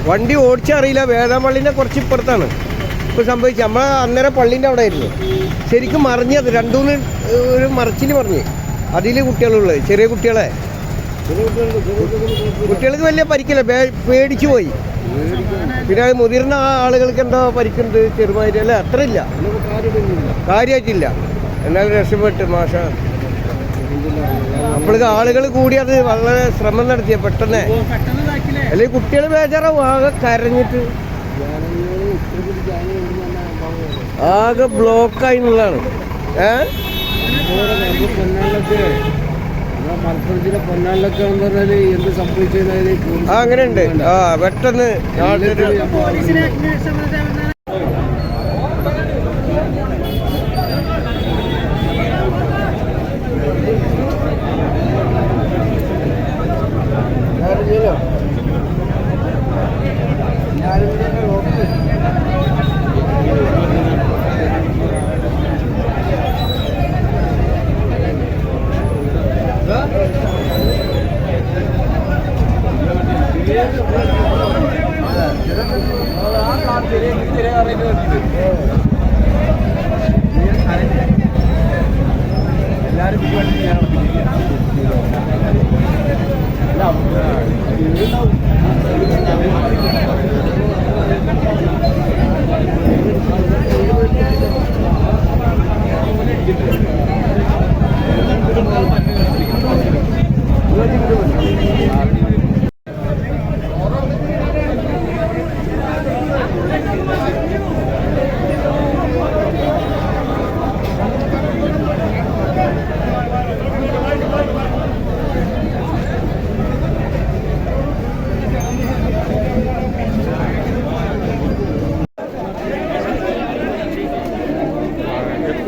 വണ്ടി ഓടിച്ചറിയില്ല. വേദാമ്പള്ളിൻ്റെ കുറച്ച് ഇപ്പുറത്താണ് ഇപ്പോൾ സംഭവിച്ചത്. നമ്മൾ അന്നേരം പള്ളീൻ്റെ അവിടെ ആയിരുന്നു. ശരിക്കും മറിഞ്ഞത് രണ്ടുമൂന്ന് ഒരു മറിച്ചിൽ മറിഞ്ഞ്. അതിൽ കുട്ടികളുള്ളത്, ചെറിയ കുട്ടികളെ. കുട്ടികൾക്ക് വലിയ പരിക്കില്ല, പേടിച്ചു പോയി. പിന്നെ അത് മുതിർന്ന ആളുകൾക്ക് എന്തോ പരിക്കുണ്ട് ചെറുമാതിരി. അല്ല അത്ര ഇല്ല, കാര്യമായിട്ടില്ല. എന്നാലും രക്ഷപ്പെട്ട് മാഷ. അപ്പോഴേക്ക് ആളുകൾ കൂടി അത് വളരെ ശ്രമം നടത്തിയ പെട്ടെന്ന്. അല്ലെങ്കിൽ കുട്ടികൾ ബേജാറാവും, ആകെ കരഞ്ഞിട്ട് ആകെ ബ്ലോക്കായി എന്നുള്ളതാണ്. മലപ്പുറത്തിലെ പൊന്നാളിലൊക്കെ എന്ന് പറഞ്ഞാല് എന്ത് സംഭവിച്ചു അങ്ങനെയുണ്ട്. പെട്ടെന്ന്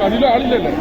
അതിലും ആളില്ലല്ലോ.